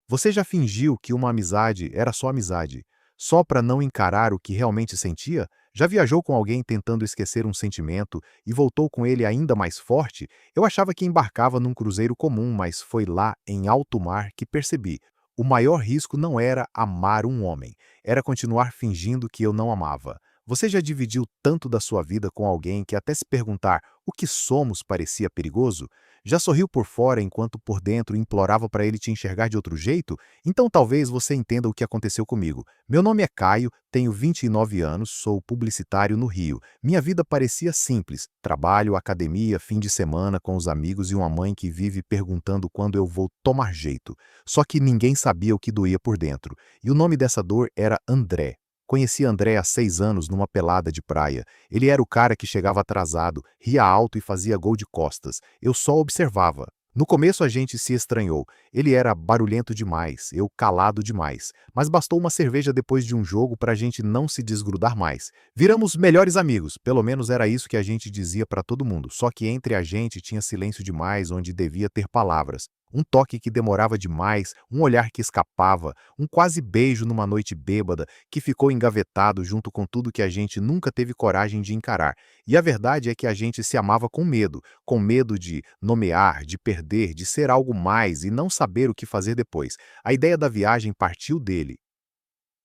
Você já fingiu que uma amizade era só amizade, só para não encarar o que realmente sentia? Já viajou com alguém tentando esquecer um sentimento e voltou com ele ainda mais forte? Eu achava que embarcava num cruzeiro comum, mas foi lá, em alto mar, que percebi. O maior risco não era amar um homem, era continuar fingindo que eu não amava. Você já dividiu tanto da sua vida com alguém que até se perguntar o que somos parecia perigoso? Já sorriu por fora enquanto por dentro implorava para ele te enxergar de outro jeito? Então talvez você entenda o que aconteceu comigo. Meu nome é Caio, tenho 29 anos, sou publicitário no Rio. Minha vida parecia simples: trabalho, academia, fim de semana com os amigos e uma mãe que vive perguntando quando eu vou tomar jeito. Só que ninguém sabia o que doía por dentro. E o nome dessa dor era André. Conheci André há 6 anos numa pelada de praia. Ele era o cara que chegava atrasado, ria alto e fazia gol de costas. Eu só observava. No começo a gente se estranhou. Ele era barulhento demais, eu calado demais. Mas bastou uma cerveja depois de um jogo para a gente não se desgrudar mais. Viramos melhores amigos, pelo menos era isso que a gente dizia para todo mundo. Só que entre a gente tinha silêncio demais onde devia ter palavras. Um toque que demorava demais, um olhar que escapava, um quase beijo numa noite bêbada que ficou engavetado junto com tudo que a gente nunca teve coragem de encarar. E a verdade é que a gente se amava com medo de nomear, de perder, de ser algo mais e não saber o que fazer depois. A ideia da viagem partiu dele.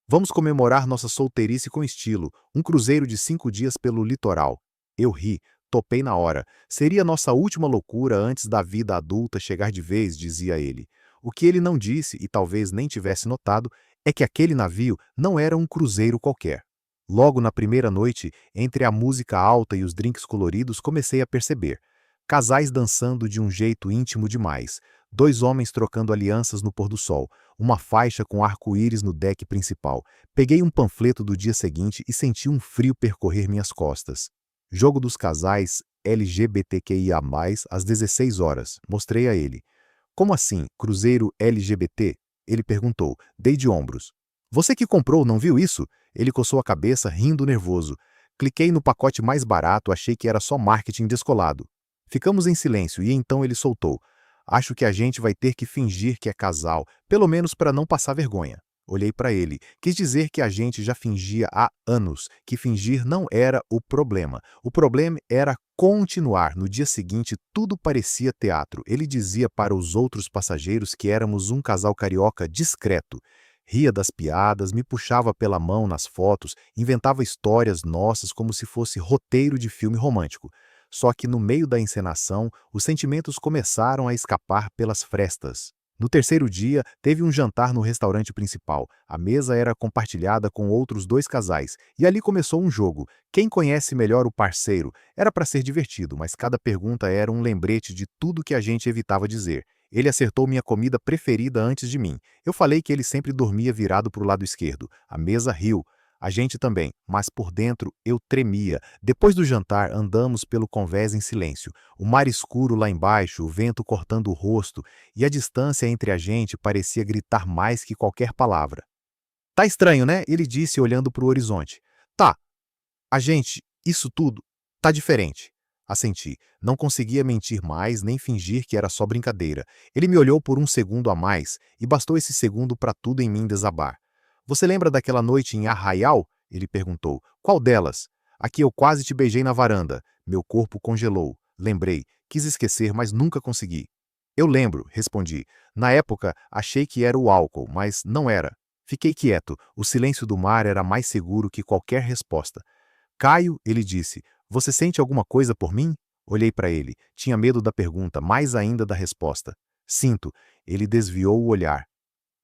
Vamos comemorar nossa solteirice com estilo, um cruzeiro de 5 dias pelo litoral. Eu ri, topei na hora. Seria nossa última loucura antes da vida adulta chegar de vez, dizia ele. O que ele não disse, e talvez nem tivesse notado, é que aquele navio não era um cruzeiro qualquer. Logo na primeira noite, entre a música alta e os drinks coloridos, comecei a perceber. Casais dançando de um jeito íntimo demais. Dois homens trocando alianças no pôr do sol. Uma faixa com arco-íris no deck principal. Peguei um panfleto do dia seguinte e senti um frio percorrer minhas costas. Jogo dos casais LGBTQIA+, às 16 horas. Mostrei a ele. Como assim, cruzeiro LGBT? Ele perguntou. Dei de ombros. Você que comprou, não viu isso? Ele coçou a cabeça, rindo nervoso. Cliquei no pacote mais barato, achei que era só marketing descolado. Ficamos em silêncio e então ele soltou. Acho que a gente vai ter que fingir que é casal, pelo menos para não passar vergonha. Olhei para ele. Quis dizer que a gente já fingia há anos, que fingir não era o problema. O problema era continuar. No dia seguinte, tudo parecia teatro. Ele dizia para os outros passageiros que éramos um casal carioca discreto. Ria das piadas, me puxava pela mão nas fotos, inventava histórias nossas como se fosse roteiro de filme romântico. Só que no meio da encenação, os sentimentos começaram a escapar pelas frestas. No terceiro dia, teve um jantar no restaurante principal. A mesa era compartilhada com outros dois casais, e ali começou um jogo. Quem conhece melhor o parceiro? Era para ser divertido, mas cada pergunta era um lembrete de tudo que a gente evitava dizer. Ele acertou minha comida preferida antes de mim. Eu falei que ele sempre dormia virado para o lado esquerdo. A mesa riu. A gente também, mas por dentro eu tremia. Depois do jantar, andamos pelo convés em silêncio. O mar escuro lá embaixo, o vento cortando o rosto, e a distância entre a gente parecia gritar mais que qualquer palavra. Tá estranho, né? Ele disse olhando para o horizonte. Tá, a gente, isso tudo, tá diferente. Assenti. Não conseguia mentir mais nem fingir que era só brincadeira. Ele me olhou por um segundo a mais, e bastou esse segundo para tudo em mim desabar. Você lembra daquela noite em Arraial? Ele perguntou. Qual delas? Aqui eu quase te beijei na varanda. Meu corpo congelou. Lembrei. Quis esquecer, mas nunca consegui. Eu lembro, respondi. Na época, achei que era o álcool, mas não era. Fiquei quieto. O silêncio do mar era mais seguro que qualquer resposta. Caio, ele disse, você sente alguma coisa por mim? Olhei para ele. Tinha medo da pergunta, mais ainda da resposta. Sinto. Ele desviou o olhar.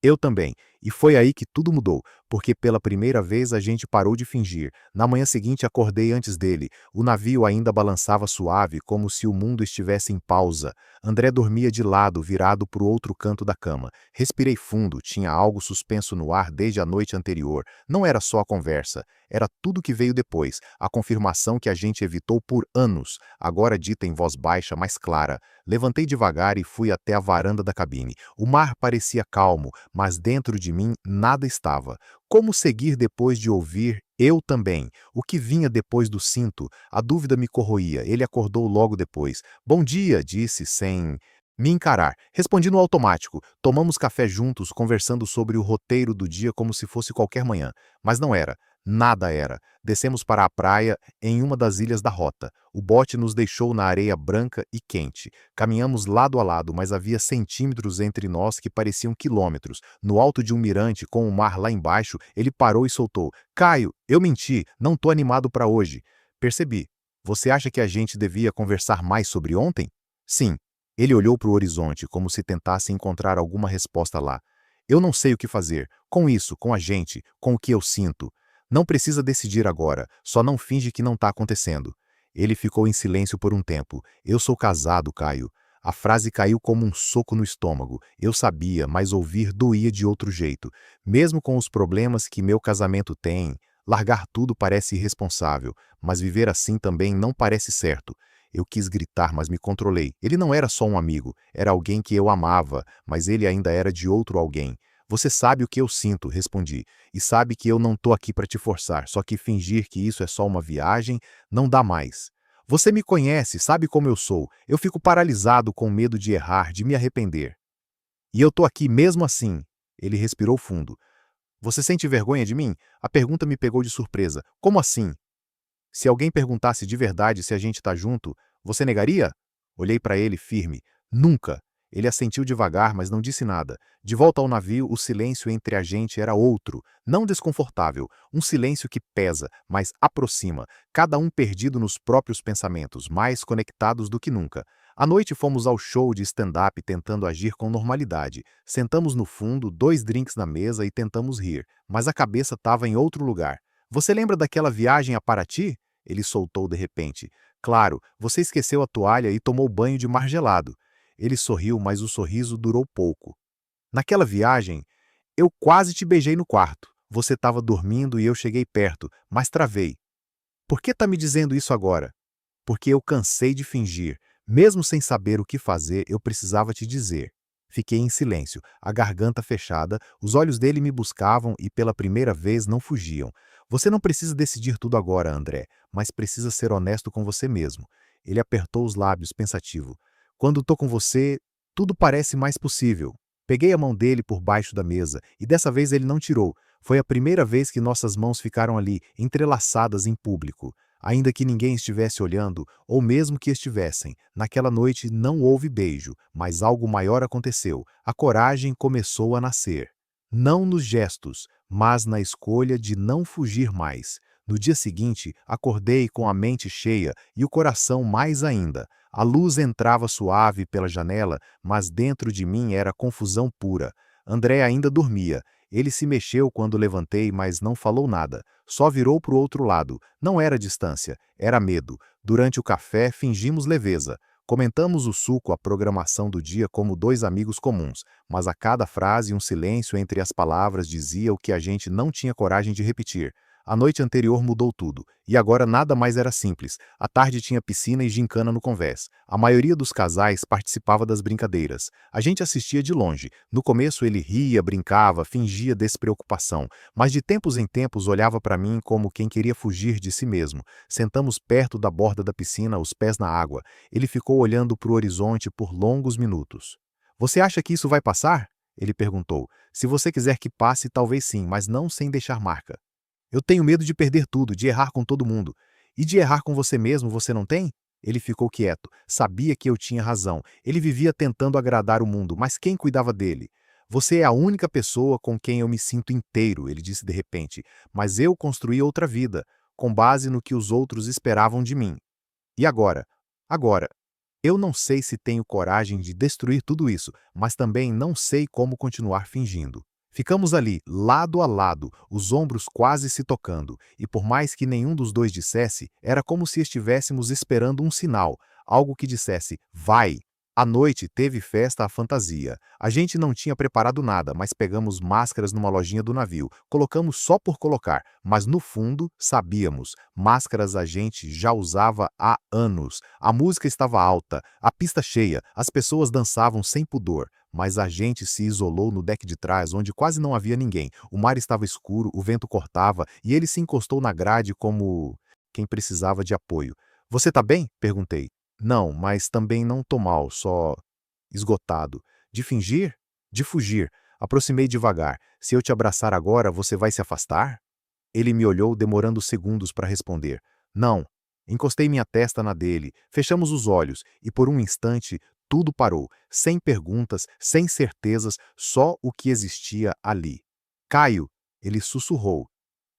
Eu também. E foi aí que tudo mudou, porque pela primeira vez a gente parou de fingir. Na manhã seguinte acordei antes dele. O navio ainda balançava suave, como se o mundo estivesse em pausa. André dormia de lado, virado para o outro canto da cama. Respirei fundo, tinha algo suspenso no ar desde a noite anterior. Não era só a conversa, era tudo que veio depois, a confirmação que a gente evitou por anos, agora dita em voz baixa, mas clara. Levantei devagar e fui até a varanda da cabine. O mar parecia calmo, mas dentro de mim nada estava. Como seguir depois de ouvir eu também? O que vinha depois do cinto? A dúvida me corroía. Ele acordou logo depois. Bom dia, disse sem Me encarar. Respondi no automático. Tomamos café juntos, conversando sobre o roteiro do dia como se fosse qualquer manhã. Mas não era. Nada era. Descemos para a praia em uma das ilhas da rota. O bote nos deixou na areia branca e quente. Caminhamos lado a lado, mas havia centímetros entre nós que pareciam quilômetros. No alto de um mirante, com o mar lá embaixo, ele parou e soltou: Caio, eu menti, não tô animado para hoje. Percebi. Você acha que a gente devia conversar mais sobre ontem? Sim. Ele olhou para o horizonte, como se tentasse encontrar alguma resposta lá. Eu não sei o que fazer. Com isso, com a gente, com o que eu sinto. Não precisa decidir agora, só não finge que não está acontecendo. Ele ficou em silêncio por um tempo. Eu sou casado, Caio. A frase caiu como um soco no estômago. Eu sabia, mas ouvir doía de outro jeito. Mesmo com os problemas que meu casamento tem, largar tudo parece irresponsável, mas viver assim também não parece certo. Eu quis gritar, mas me controlei. Ele não era só um amigo, era alguém que eu amava, mas ele ainda era de outro alguém. Você sabe o que eu sinto, respondi, e sabe que eu não tô aqui para te forçar, só que fingir que isso é só uma viagem não dá mais. Você me conhece, sabe como eu sou. Eu fico paralisado com medo de errar, de me arrepender. E eu tô aqui mesmo assim. Ele respirou fundo. Você sente vergonha de mim? A pergunta me pegou de surpresa. Como assim? Se alguém perguntasse de verdade se a gente tá junto, você negaria? Olhei para ele firme. Nunca. Ele assentiu devagar, mas não disse nada. De volta ao navio, o silêncio entre a gente era outro, não desconfortável, um silêncio que pesa, mas aproxima, cada um perdido nos próprios pensamentos, mais conectados do que nunca. À noite fomos ao show de stand-up tentando agir com normalidade. Sentamos no fundo, 2 drinks na mesa e tentamos rir, mas a cabeça estava em outro lugar. Você lembra daquela viagem a Paraty? Ele soltou de repente. Claro, você esqueceu a toalha e tomou banho de mar gelado. Ele sorriu, mas o sorriso durou pouco. Naquela viagem, eu quase te beijei no quarto. Você estava dormindo e eu cheguei perto, mas travei. Por que tá me dizendo isso agora? Porque eu cansei de fingir. Mesmo sem saber o que fazer, eu precisava te dizer. Fiquei em silêncio, a garganta fechada, os olhos dele me buscavam e pela primeira vez não fugiam. Você não precisa decidir tudo agora, André, mas precisa ser honesto com você mesmo. Ele apertou os lábios, pensativo. Quando tô com você, tudo parece mais possível. Peguei a mão dele por baixo da mesa e dessa vez ele não tirou. Foi a primeira vez que nossas mãos ficaram ali, entrelaçadas em público. Ainda que ninguém estivesse olhando, ou mesmo que estivessem, naquela noite não houve beijo, mas algo maior aconteceu. A coragem começou a nascer. Não nos gestos, mas na escolha de não fugir mais. No dia seguinte, acordei com a mente cheia e o coração mais ainda. A luz entrava suave pela janela, mas dentro de mim era confusão pura. André ainda dormia. Ele se mexeu quando levantei, mas não falou nada. Só virou para o outro lado. Não era distância, era medo. Durante o café, fingimos leveza. Comentamos o suco, a programação do dia como 2 amigos comuns, mas a cada frase um silêncio entre as palavras dizia o que a gente não tinha coragem de repetir. A noite anterior mudou tudo, e agora nada mais era simples. À tarde tinha piscina e gincana no convés. A maioria dos casais participava das brincadeiras. A gente assistia de longe. No começo ele ria, brincava, fingia despreocupação, mas de tempos em tempos olhava para mim como quem queria fugir de si mesmo. Sentamos perto da borda da piscina, os pés na água. Ele ficou olhando para o horizonte por longos minutos. Você acha que isso vai passar? Ele perguntou. Se você quiser que passe, talvez sim, mas não sem deixar marca. Eu tenho medo de perder tudo, de errar com todo mundo. E de errar com você mesmo, você não tem? Ele ficou quieto. Sabia que eu tinha razão. Ele vivia tentando agradar o mundo, mas quem cuidava dele? Você é a única pessoa com quem eu me sinto inteiro, ele disse de repente. Mas eu construí outra vida, com base no que os outros esperavam de mim. E agora? Agora, eu não sei se tenho coragem de destruir tudo isso, mas também não sei como continuar fingindo. Ficamos ali, lado a lado, os ombros quase se tocando, e por mais que nenhum dos dois dissesse, era como se estivéssemos esperando um sinal, algo que dissesse, vai. À noite teve festa à fantasia. A gente não tinha preparado nada, mas pegamos máscaras numa lojinha do navio. Colocamos só por colocar, mas no fundo sabíamos. Máscaras a gente já usava há anos. A música estava alta, a pista cheia, as pessoas dançavam sem pudor. Mas a gente se isolou no deck de trás, onde quase não havia ninguém. O mar estava escuro, o vento cortava, e ele se encostou na grade como quem precisava de apoio. Você tá bem? Perguntei. Não, mas também não tô mal, só esgotado. De fingir? De fugir. Aproximei devagar. Se eu te abraçar agora, você vai se afastar? Ele me olhou, demorando segundos para responder. Não. Encostei minha testa na dele, fechamos os olhos e por um instante tudo parou, sem perguntas, sem certezas, só o que existia ali. Caio, ele sussurrou.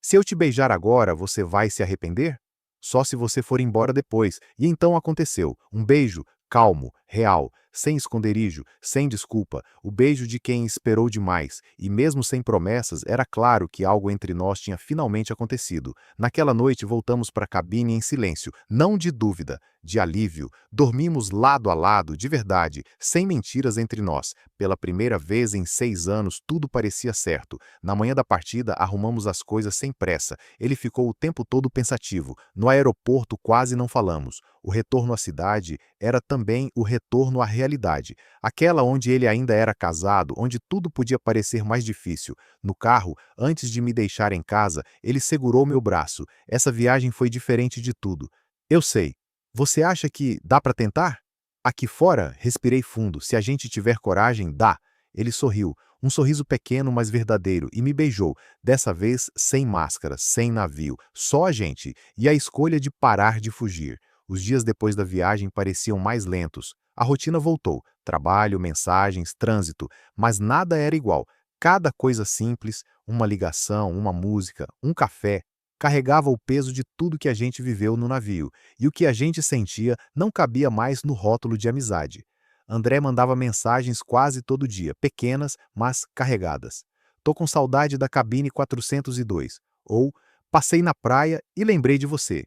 Se eu te beijar agora, você vai se arrepender? Só se você for embora depois. E então aconteceu. Um beijo, calmo, real, sem esconderijo, sem desculpa. O beijo de quem esperou demais. E mesmo sem promessas, era claro que algo entre nós tinha finalmente acontecido. Naquela noite voltamos para a cabine em silêncio, não de dúvida, de alívio. Dormimos lado a lado, de verdade, sem mentiras entre nós. Pela primeira vez em 6 anos, tudo parecia certo. Na manhã da partida, arrumamos as coisas sem pressa. Ele ficou o tempo todo pensativo. No aeroporto, quase não falamos. O retorno à cidade era também o retorno à realidade. Aquela onde ele ainda era casado, onde tudo podia parecer mais difícil. No carro, antes de me deixar em casa, ele segurou meu braço. Essa viagem foi diferente de tudo. Eu sei. Você acha que dá para tentar? Aqui fora, respirei fundo. Se a gente tiver coragem, dá. Ele sorriu. Um sorriso pequeno, mas verdadeiro, e me beijou, dessa vez sem máscara, sem navio, só a gente, e a escolha de parar de fugir. Os dias depois da viagem pareciam mais lentos. A rotina voltou, trabalho, mensagens, trânsito, mas nada era igual. Cada coisa simples, uma ligação, uma música, um café, carregava o peso de tudo que a gente viveu no navio, e o que a gente sentia não cabia mais no rótulo de amizade. André mandava mensagens quase todo dia, pequenas, mas carregadas. Tô com saudade da cabine 402. Ou passei na praia e lembrei de você.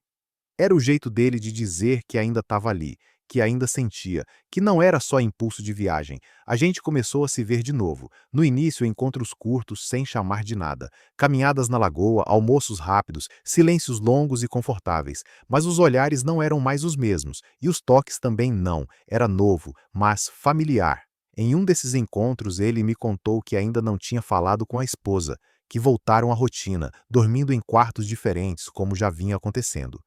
Era o jeito dele de dizer que ainda estava ali, que ainda sentia, que não era só impulso de viagem. A gente começou a se ver de novo. No início, encontros curtos, sem chamar de nada. Caminhadas na lagoa, almoços rápidos, silêncios longos e confortáveis. Mas os olhares não eram mais os mesmos, e os toques também não. Era novo, mas familiar. Em um desses encontros, ele me contou que ainda não tinha falado com a esposa, que voltaram à rotina, dormindo em quartos diferentes, como já vinha acontecendo.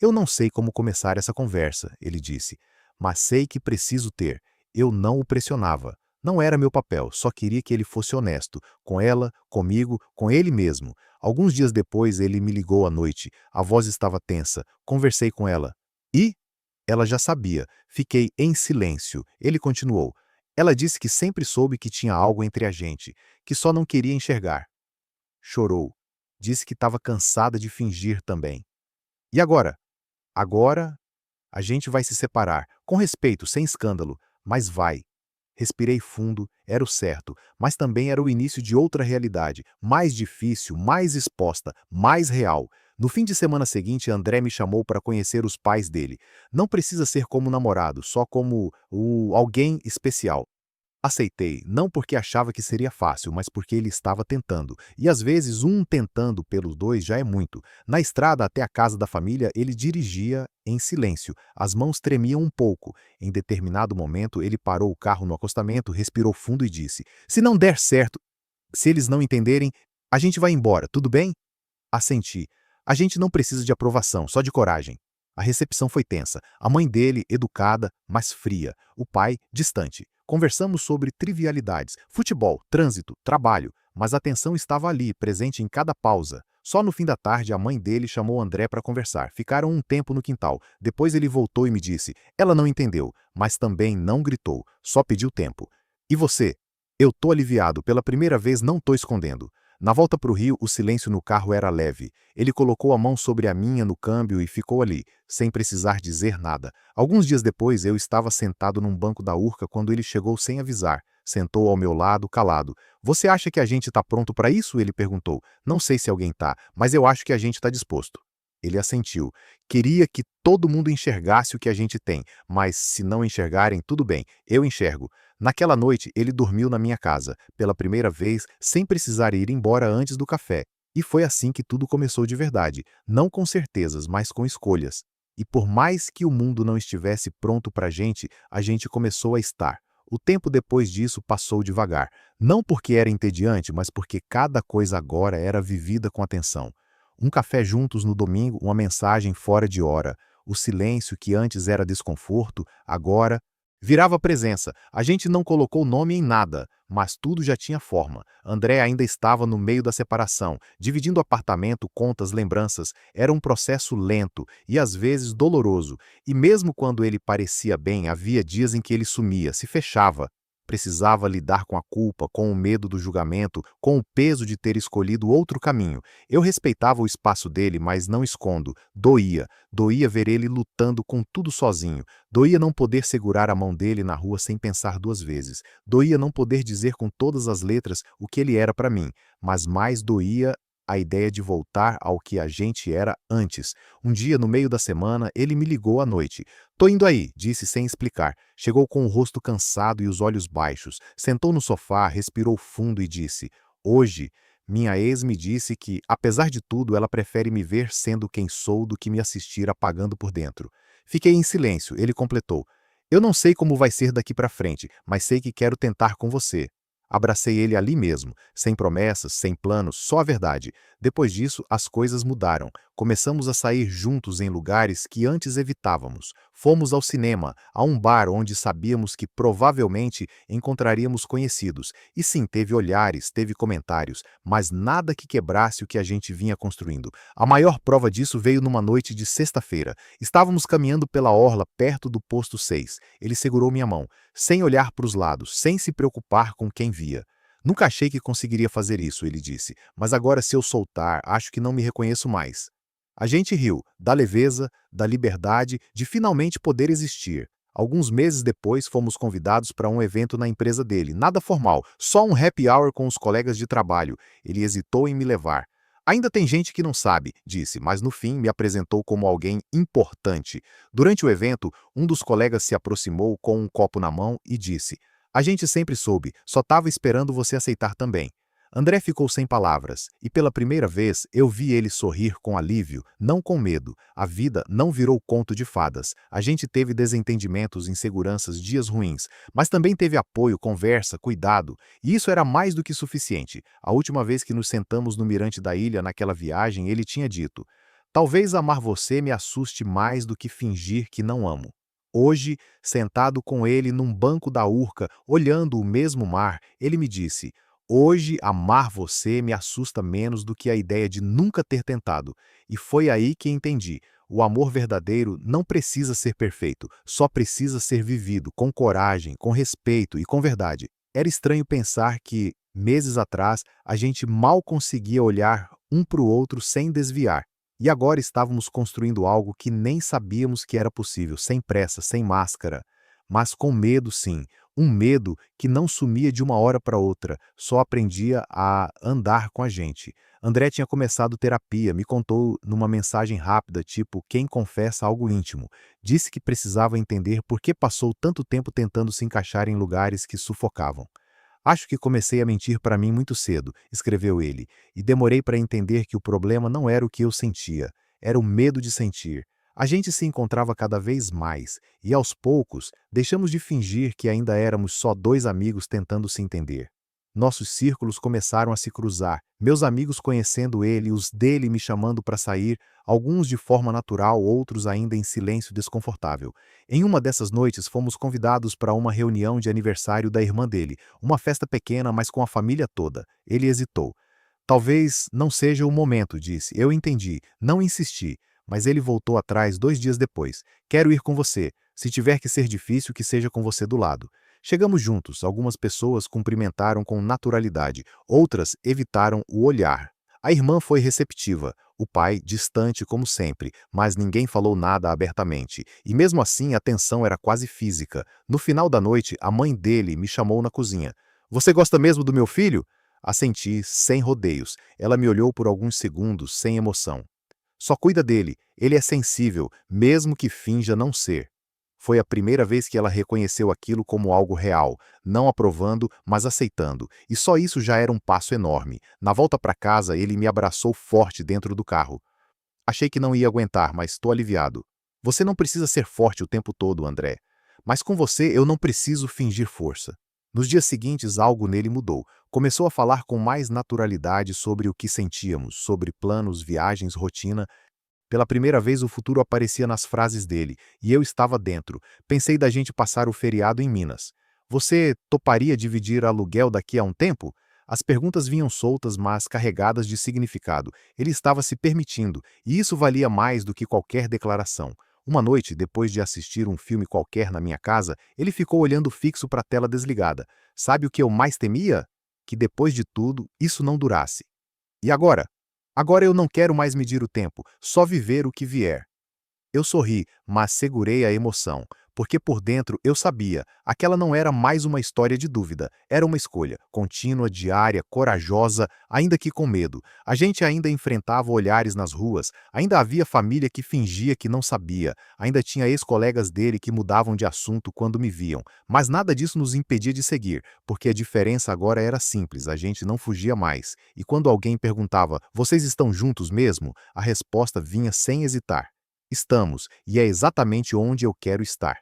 Eu não sei como começar essa conversa, ele disse, mas sei que preciso ter. Eu não o pressionava. Não era meu papel, só queria que ele fosse honesto, com ela, comigo, com ele mesmo. Alguns dias depois ele me ligou à noite. A voz estava tensa. Conversei com ela. E? Ela já sabia. Fiquei em silêncio. Ele continuou. Ela disse que sempre soube que tinha algo entre a gente, que só não queria enxergar. Chorou. Disse que estava cansada de fingir também. E agora? Agora, a gente vai se separar, com respeito, sem escândalo, mas vai. Respirei fundo, era o certo, mas também era o início de outra realidade, mais difícil, mais exposta, mais real. No fim de semana seguinte, André me chamou para conhecer os pais dele. Não precisa ser como namorado, só como alguém especial. Aceitei, não porque achava que seria fácil, mas porque ele estava tentando. E às vezes um tentando pelos dois já é muito. Na estrada até a casa da família, ele dirigia em silêncio. As mãos tremiam um pouco. Em determinado momento, ele parou o carro no acostamento, respirou fundo e disse: Se não der certo, se eles não entenderem, a gente vai embora, tudo bem? Assenti. A gente não precisa de aprovação, só de coragem. A recepção foi tensa. A mãe dele, educada, mas fria. O pai, distante. Conversamos sobre trivialidades, futebol, trânsito, trabalho, mas a atenção estava ali, presente em cada pausa. Só no fim da tarde, a mãe dele chamou André para conversar. Ficaram um tempo no quintal. Depois ele voltou e me disse. Ela não entendeu, mas também não gritou, só pediu tempo. E você? Eu tô aliviado, pela primeira vez não tô escondendo. Na volta para o Rio, o silêncio no carro era leve. Ele colocou a mão sobre a minha no câmbio e ficou ali, sem precisar dizer nada. Alguns dias depois, eu estava sentado num banco da Urca quando ele chegou sem avisar. Sentou ao meu lado, calado. Você acha que a gente está pronto para isso? Ele perguntou. Não sei se alguém tá, mas eu acho que a gente está disposto. Ele assentiu. Queria que todo mundo enxergasse o que a gente tem, mas se não enxergarem, tudo bem, eu enxergo. Naquela noite, ele dormiu na minha casa, pela primeira vez, sem precisar ir embora antes do café. E foi assim que tudo começou de verdade, não com certezas, mas com escolhas. E por mais que o mundo não estivesse pronto para a gente começou a estar. O tempo depois disso passou devagar, não porque era entediante, mas porque cada coisa agora era vivida com atenção. Um café juntos no domingo, uma mensagem fora de hora. O silêncio que antes era desconforto, agora Virava presença. A gente não colocou nome em nada, mas tudo já tinha forma. André ainda estava no meio da separação, dividindo apartamento, contas, lembranças. Era um processo lento e às vezes doloroso. E mesmo quando ele parecia bem, havia dias em que ele sumia, se fechava. Precisava lidar com a culpa, com o medo do julgamento, com o peso de ter escolhido outro caminho. Eu respeitava o espaço dele, mas não escondo. Doía. Doía ver ele lutando com tudo sozinho. Doía não poder segurar a mão dele na rua sem pensar duas vezes. Doía não poder dizer com todas as letras o que ele era para mim. Mas mais doía a ideia de voltar ao que a gente era antes. Um dia, no meio da semana, ele me ligou à noite. "Tô indo aí", disse sem explicar. Chegou com o rosto cansado e os olhos baixos. Sentou no sofá, respirou fundo e disse: "Hoje, minha ex me disse que, apesar de tudo, ela prefere me ver sendo quem sou do que me assistir apagando por dentro." Fiquei em silêncio. Ele completou: "Eu não sei como vai ser daqui para frente, mas sei que quero tentar com você." Abracei ele ali mesmo, sem promessas, sem planos, só a verdade. Depois disso, as coisas mudaram. Começamos a sair juntos em lugares que antes evitávamos. Fomos ao cinema, a um bar onde sabíamos que provavelmente encontraríamos conhecidos. E sim, teve olhares, teve comentários, mas nada que quebrasse o que a gente vinha construindo. A maior prova disso veio numa noite de sexta-feira. Estávamos caminhando pela orla perto do posto 6. Ele segurou minha mão, sem olhar para os lados, sem se preocupar com quem via. "Nunca achei que conseguiria fazer isso", ele disse, "mas agora se eu soltar, acho que não me reconheço mais." A gente riu, da leveza, da liberdade, de finalmente poder existir. Alguns meses depois, fomos convidados para um evento na empresa dele, nada formal, só um happy hour com os colegas de trabalho. Ele hesitou em me levar. "Ainda tem gente que não sabe", disse, mas no fim me apresentou como alguém importante. Durante o evento, um dos colegas se aproximou com um copo na mão e disse: "A gente sempre soube, só estava esperando você aceitar também." André ficou sem palavras, e pela primeira vez eu vi ele sorrir com alívio, não com medo. A vida não virou conto de fadas. A gente teve desentendimentos, inseguranças, dias ruins, mas também teve apoio, conversa, cuidado, e isso era mais do que suficiente. A última vez que nos sentamos no mirante da ilha naquela viagem, ele tinha dito: "Talvez amar você me assuste mais do que fingir que não amo." Hoje, sentado com ele num banco da Urca, olhando o mesmo mar, ele me disse: "Hoje, amar você me assusta menos do que a ideia de nunca ter tentado." E foi aí que entendi. O amor verdadeiro não precisa ser perfeito, só precisa ser vivido com coragem, com respeito e com verdade. Era estranho pensar que, meses atrás, a gente mal conseguia olhar um para o outro sem desviar. E agora estávamos construindo algo que nem sabíamos que era possível, sem pressa, sem máscara. Mas com medo, sim. Um medo que não sumia de uma hora para outra, só aprendia a andar com a gente. André tinha começado terapia, me contou numa mensagem rápida, tipo quem confessa algo íntimo. Disse que precisava entender por que passou tanto tempo tentando se encaixar em lugares que sufocavam. "Acho que comecei a mentir para mim muito cedo", escreveu ele, "e demorei para entender que o problema não era o que eu sentia, era o medo de sentir." A gente se encontrava cada vez mais, e aos poucos deixamos de fingir que ainda éramos só dois amigos tentando se entender. Nossos círculos começaram a se cruzar, meus amigos conhecendo ele, os dele me chamando para sair, alguns de forma natural, outros ainda em silêncio desconfortável. Em uma dessas noites, fomos convidados para uma reunião de aniversário da irmã dele, uma festa pequena, mas com a família toda. Ele hesitou. "Talvez não seja o momento", disse. Eu entendi, não insisti, mas ele voltou atrás 2 dias depois. "Quero ir com você. Se tiver que ser difícil, que seja com você do lado." Chegamos juntos, algumas pessoas cumprimentaram com naturalidade, outras evitaram o olhar. A irmã foi receptiva, o pai distante como sempre, mas ninguém falou nada abertamente, e mesmo assim a tensão era quase física. No final da noite, a mãe dele me chamou na cozinha. "Você gosta mesmo do meu filho?" Assenti, sem rodeios. Ela me olhou por alguns segundos, sem emoção. "Só cuida dele, ele é sensível, mesmo que finja não ser." Foi a primeira vez que ela reconheceu aquilo como algo real, não aprovando, mas aceitando, e só isso já era um passo enorme. Na volta para casa, ele me abraçou forte dentro do carro. "Achei que não ia aguentar, mas estou aliviado." "Você não precisa ser forte o tempo todo, André. Mas com você eu não preciso fingir força." Nos dias seguintes, algo nele mudou. Começou a falar com mais naturalidade sobre o que sentíamos, sobre planos, viagens, rotina. Pela primeira vez o futuro aparecia nas frases dele, e eu estava dentro. Pensei da gente passar o feriado em Minas. Você toparia dividir aluguel daqui a um tempo? As perguntas vinham soltas, mas carregadas de significado. Ele estava se permitindo, e isso valia mais do que qualquer declaração. Uma noite, depois de assistir um filme qualquer na minha casa, ele ficou olhando fixo para a tela desligada. Sabe o que eu mais temia? Que depois de tudo, isso não durasse. E agora? Agora eu não quero mais medir o tempo, só viver o que vier. Eu sorri, mas segurei a emoção, porque por dentro eu sabia, aquela não era mais uma história de dúvida, era uma escolha, contínua, diária, corajosa, ainda que com medo. A gente ainda enfrentava olhares nas ruas, ainda havia família que fingia que não sabia, ainda tinha ex-colegas dele que mudavam de assunto quando me viam, mas nada disso nos impedia de seguir, porque a diferença agora era simples, a gente não fugia mais. E quando alguém perguntava, vocês estão juntos mesmo? A resposta vinha sem hesitar. Estamos, e é exatamente onde eu quero estar.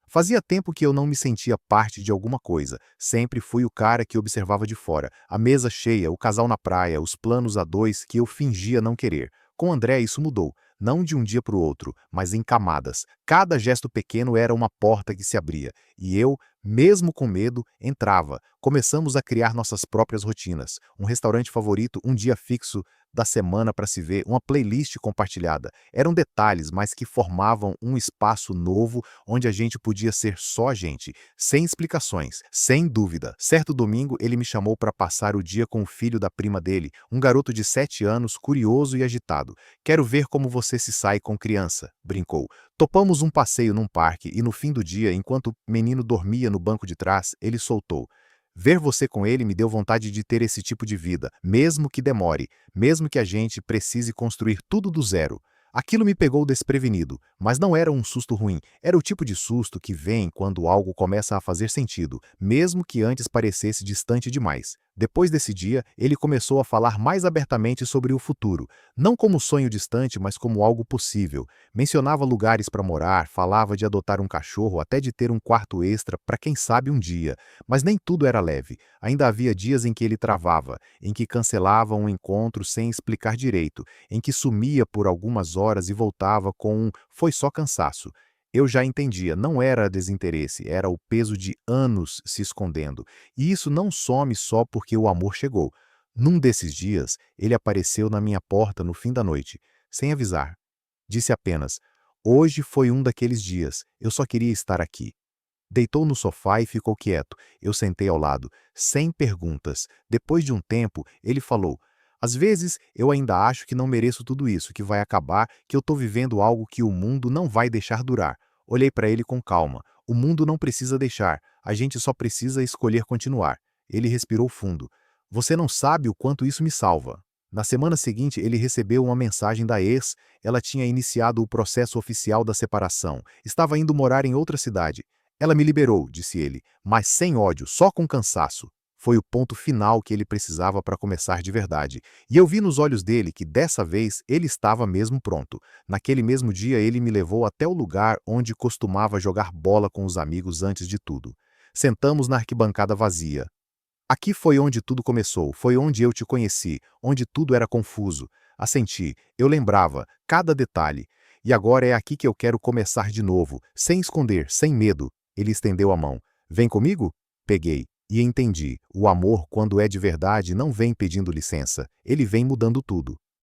Fazia tempo que eu não me sentia parte de alguma coisa. Sempre fui o cara que observava de fora. A mesa cheia, o casal na praia, os planos a dois que eu fingia não querer. Com André isso mudou. Não de um dia para o outro, mas em camadas. Cada gesto pequeno era uma porta que se abria. E eu, mesmo com medo, entrava. Começamos a criar nossas próprias rotinas. Um restaurante favorito, um dia fixo da semana para se ver, uma playlist compartilhada. Eram detalhes, mas que formavam um espaço novo onde a gente podia ser só a gente, sem explicações, sem dúvida. Certo domingo, ele me chamou para passar o dia com o filho da prima dele, um garoto de 7 anos, curioso e agitado. Quero ver como você se sai com criança, brincou. Topamos um passeio num parque e no fim do dia, enquanto o menino dormia no banco de trás, ele soltou. Ver você com ele me deu vontade de ter esse tipo de vida, mesmo que demore, mesmo que a gente precise construir tudo do zero. Aquilo me pegou desprevenido, mas não era um susto ruim, era o tipo de susto que vem quando algo começa a fazer sentido, mesmo que antes parecesse distante demais. Depois desse dia, ele começou a falar mais abertamente sobre o futuro, não como sonho distante, mas como algo possível. Mencionava lugares para morar, falava de adotar um cachorro, até de ter um quarto extra para quem sabe um dia. Mas nem tudo era leve. Ainda havia dias em que ele travava, em que cancelava um encontro sem explicar direito, em que sumia por algumas horas e voltava com um "foi só cansaço". Eu já entendia, não era desinteresse, era o peso de anos se escondendo. E isso não some só porque o amor chegou. Num desses dias, ele apareceu na minha porta no fim da noite, sem avisar. Disse apenas: "Hoje foi um daqueles dias, eu só queria estar aqui". Deitou no sofá e ficou quieto. Eu sentei ao lado, sem perguntas. Depois de um tempo, ele falou: às vezes eu ainda acho que não mereço tudo isso, que vai acabar, que eu estou vivendo algo que o mundo não vai deixar durar. Olhei para ele com calma. O mundo não precisa deixar, a gente só precisa escolher continuar. Ele respirou fundo. Você não sabe o quanto isso me salva. Na semana seguinte, ele recebeu uma mensagem da ex. Ela tinha iniciado o processo oficial da separação. Estava indo morar em outra cidade. Ela me liberou, disse ele, mas sem ódio, só com cansaço. Foi o ponto final que ele precisava para começar de verdade. E eu vi nos olhos dele que dessa vez ele estava mesmo pronto. Naquele mesmo dia ele me levou até o lugar onde costumava jogar bola com os amigos antes de tudo. Sentamos na arquibancada vazia. Aqui foi onde tudo começou, foi onde eu te conheci, onde tudo era confuso. Assenti, eu lembrava, cada detalhe. E agora é aqui que eu quero começar de novo, sem esconder, sem medo. Ele estendeu a mão. Vem comigo? Peguei. E entendi, o amor, quando é de verdade, não vem pedindo licença, ele vem mudando tudo.